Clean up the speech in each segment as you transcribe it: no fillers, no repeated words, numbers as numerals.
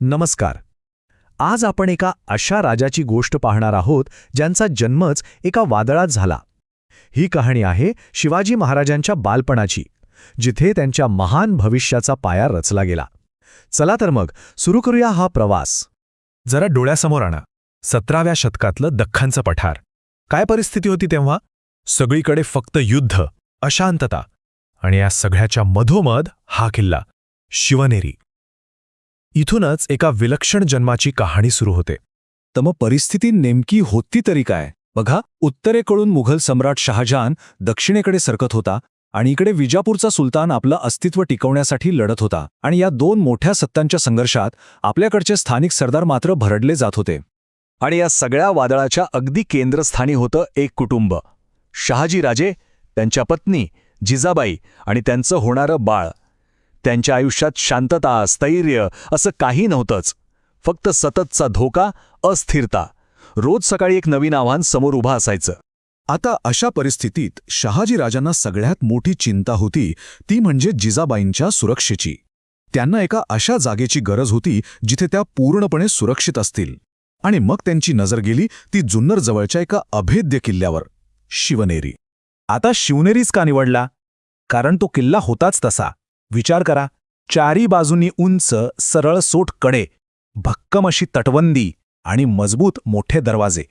नमस्कार. आज आपण एका अशा राजाची गोष्ट पाहणार आहोत ज्यांचा जन्मच एका वादळात झाला. ही कहाणी आहे शिवाजी महाराजांच्या बालपणाची, जिथे त्यांच्या महान भविष्याचा पाया रचला गेला. चला तर मग सुरू करूया हा प्रवास. जरा डोळ्यासमोर आणा 17व्या शतकातलं दख्खनचं पठार. काय परिस्थिती होती तेव्हा? सगळीकडे फक्त युद्ध, अशांतता, आणि या सगळ्याच्या मधोमध हा किल्ला शिवनेरी. इथूनच एका विलक्षण जन्माची कहाणी सुरू होते. तर मग परिस्थिती नेमकी होती तरी काय? बघा, उत्तरेकडून मुघल सम्राट शहाजहान दक्षिणेकडे सरकत होता आणि इकडे विजापूरचा सुलतान आपलं अस्तित्व टिकवण्यासाठी लढत होता. आणि या दोन मोठ्या सत्तांच्या संघर्षात आपल्याकडचे स्थानिक सरदार मात्र भरडले जात होते. आणि या सगळ्या वादळाच्या अगदी केंद्रस्थानी होतं एक कुटुंब, शहाजीराजे, त्यांच्या पत्नी जिजाबाई आणि त्यांचं होणारं बाळ. त्यांच्या आयुष्यात शांतता, स्थैर्य असं काही नव्हतंच. फक्त सततचा धोका, अस्थिरता. रोज सकाळी एक नवीन आव्हान समोर उभं असायचं. आता अशा परिस्थितीत शहाजीराजांना सगळ्यात मोठी चिंता होती ती म्हणजे जिजाबाईंच्या सुरक्षेची. त्यांना एका अशा जागेची गरज होती जिथे त्या पूर्णपणे सुरक्षित असतील. आणि मग त्यांची नजर गेली ती जुन्नर जवळच्या एका अभेद्य किल्ल्यावर, शिवनेरी. आता शिवनेरीच का निवडला? कारण तो किल्ला होताच तसा. विचार करा, चारी बाजूंनी उंच सरळ सोट कडे, भक्कम अशी तटबंदी आणि मजबूत मोठे दरवाजे.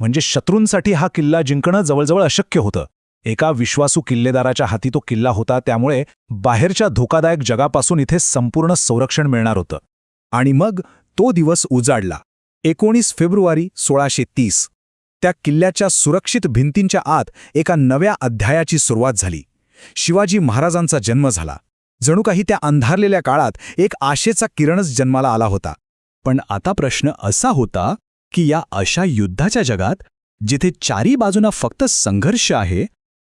म्हणजे शत्रूंसाठी हा किल्ला जिंकणं जवळजवळ अशक्य होतं. एका विश्वासू किल्लेदाराच्या हाती तो किल्ला होता, त्यामुळे बाहेरच्या धोकादायक जगापासून इथे संपूर्ण संरक्षण मिळणार होतं. आणि मग तो दिवस उजाडला. 19 फेब्रुवारी 1630. त्या किल्ल्याच्या सुरक्षित भिंतींच्या आत एका नव्या अध्यायाची सुरुवात झाली. शिवाजी महाराजांचा जन्म झाला. जणू काही त्या अंधारलेल्या काळात एक आशेचा किरणच जन्माला आला होता. पण आता प्रश्न असा होता की या अशा युद्धाच्या जगात, जिथे चारी बाजूंना फक्त संघर्ष आहे,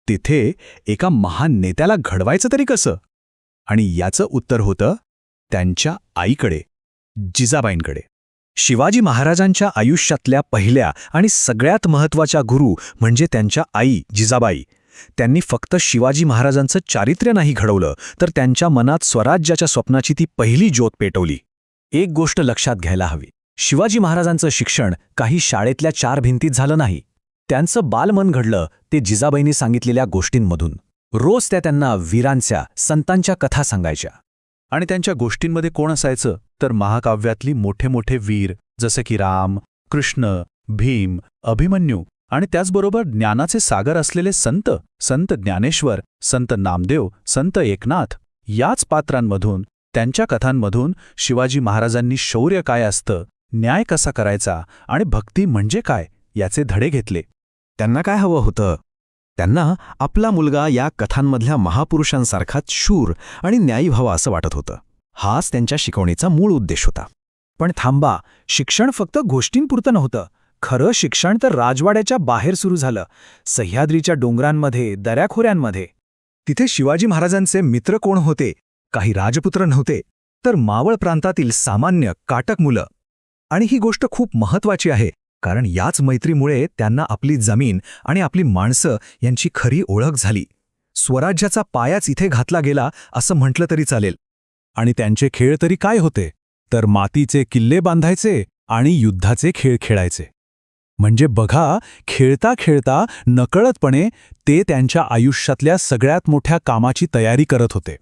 तिथे एका महान नेत्याला घडवायचं तरी कसं? आणि याचं उत्तर होतं त्यांच्या आईकडे, जिजाबाईंकडे. शिवाजी महाराजांच्या आयुष्यातल्या पहिल्या आणि सगळ्यात महत्त्वाच्या गुरु म्हणजे त्यांच्या आई जिजाबाई. त्यांनी फक्त शिवाजी महाराजांचं चारित्र्य नाही घडवलं, तर त्यांच्या मनात स्वराज्याच्या स्वप्नाची ती पहिली ज्योत पेटवली. एक गोष्ट लक्षात घ्यायला हवी, शिवाजी महाराजांचं शिक्षण काही शाळेतल्या 4 भिंतीत झालं नाही. त्यांचं बालमन घडलं ते जिजाबाईंनी सांगितलेल्या गोष्टींमधून. रोज त्या त्यांना वीरांच्या, संतांच्या कथा सांगायच्या. आणि त्यांच्या गोष्टींमध्ये कोण असायचं? तर महाकाव्यातली मोठे मोठे वीर, जसे की राम, कृष्ण, भीम, अभिमन्यू, आणि त्याचबरोबर ज्ञानाचे सागर असलेले संत, संत ज्ञानेश्वर, संत नामदेव, संत एकनाथ. याच पात्रांमधून, त्यांच्या कथांमधून शिवाजी महाराजांनी शौर्य काय असतं, न्याय कसा करायचा आणि भक्ती म्हणजे काय याचे धडे घेतले. त्यांना काय हवं होतं? त्यांना आपला मुलगा या कथांमधल्या महापुरुषांसारखाच शूर आणि न्यायी व्हावा असं वाटत होतं. हाच त्यांच्या शिकवणीचा मूळ उद्देश होता. पण थांबा, शिक्षण फक्त गोष्टींपुरतं नव्हतं. खरं शिक्षण तर राजवाड्याच्या बाहेर सुरू झालं, सह्याद्रीच्या डोंगरांमध्ये, दऱ्याखोऱ्यांमध्ये. तिथे शिवाजी महाराजांचे मित्र कोण होते? काही राजपुत्र नव्हते, तर मावळ प्रांतातील सामान्य काटक मुलं. आणि ही गोष्ट खूप महत्त्वाची आहे, कारण याच मैत्रीमुळे त्यांना आपली जमीन आणि आपली माणसं यांची खरी ओळख झाली. स्वराज्याचा पायाच इथे घातला गेला असं म्हटलं तरी चालेल. आणि त्यांचे खेळ तरी काय होते? तर मातीचे किल्ले बांधायचे आणि युद्धाचे खेळ खेळायचे. म्हणजे बघा, खेळता खेळता नकळतपणे ते त्यांच्या आयुष्यातल्या सगळ्यात मोठ्या कामाची तयारी करत होते.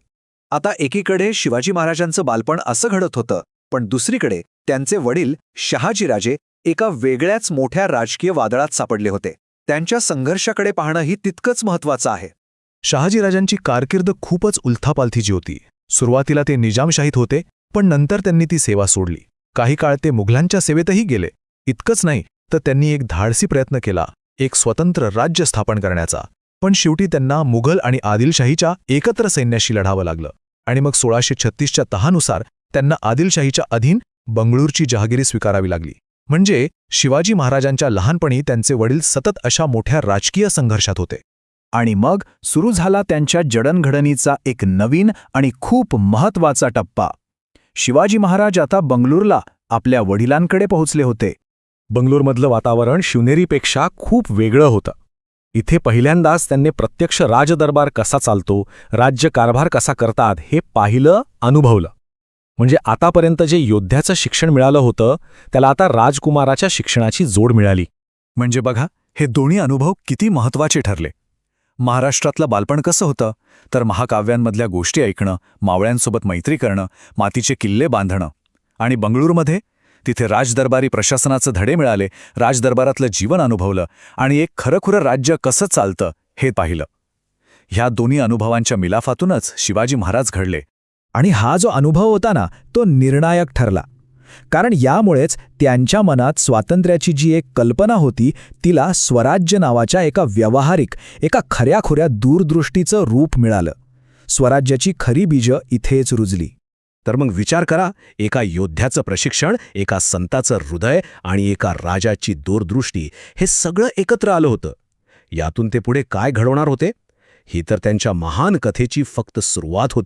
आता एकीकडे शिवाजी महाराजांचं बालपण असं घडत होतं, पण दुसरीकडे त्यांचे वडील शहाजीराजे एका वेगळ्याच मोठ्या राजकीय वादळात सापडले होते. त्यांच्या संघर्षाकडे पाहणंही तितकंच महत्त्वाचं आहे. शहाजीराजांची कारकीर्द खूपच उलथापालथीची होती. सुरुवातीला ते निजामशाहीत होते, पण नंतर त्यांनी ती सेवा सोडली. काही काळ ते मुघलांच्या सेवेतही गेले. इतकंच नाही तर त्यांनी एक धाडसी प्रयत्न केला, एक स्वतंत्र राज्य स्थापन करण्याचा. पण शेवटी त्यांना मुघल आणि आदिलशाहीच्या एकत्र सैन्याशी लढावं लागलं. आणि मग 1636च्या तहानुसार त्यांना आदिलशाहीच्या अधीन बंगळूरची जहागिरी स्वीकारावी लागली. म्हणजे शिवाजी महाराजांच्या लहानपणी त्यांचे वडील सतत अशा मोठ्या राजकीय संघर्षात होते. आणि मग सुरू झाला त्यांच्या जडणघडणीचा एक नवीन आणि खूप महत्त्वाचा टप्पा. शिवाजी महाराज आता बंगळूरला आपल्या वडिलांकडे पोहोचले होते. बंगलोरमधलं वातावरण शिवनेरीपेक्षा खूप वेगळं होतं. इथे पहिल्यांदाच त्यांनी प्रत्यक्ष राजदरबार कसा चालतो, राज्यकारभार कसा करतात हे पाहिलं, अनुभवलं. म्हणजे आतापर्यंत जे योद्ध्याचं शिक्षण मिळालं होतं त्याला आता राजकुमाराच्या शिक्षणाची जोड मिळाली. म्हणजे बघा, हे दोन्ही अनुभव किती महत्त्वाचे ठरले. महाराष्ट्रातलं बालपण कसं होतं, तर महाकाव्यांमधल्या गोष्टी ऐकणं, मावळ्यांसोबत मैत्री करणं, मातीचे किल्ले बांधणं. आणि बंगळूरमध्ये तिथे राजदरबारी प्रशासनाचे धडे मिळाले, राजदरबारातलं जीवन अनुभवलं आणि एक खरंखुरं राज्य कसं चालतं हे पाहिलं. ह्या दोन्ही अनुभवांच्या मिलाफातूनच शिवाजी महाराज घडले. आणि हा जो अनुभव होता ना, तो निर्णायक ठरला. कारण यामुळेच त्यांच्या मनात स्वातंत्र्याची जी एक कल्पना होती, तिला स्वराज्य नावाच्या एका व्यावहारिक, एका खऱ्याखुऱ्या दूरदृष्टीचं रूप मिळालं. स्वराज्याची खरी बीजं इथेच रुजली. तर मग विचार करा, एका योद्ध्याचं प्रशिक्षण, एका संताचं हृदय आणि एका राजाची दूरदृष्टी, हे सगळं एकत्र आलं होतं. यातून ते पुढे काय घडवणार होते? ही तर त्यांच्या महान कथेची फक्त सुरुवात होती.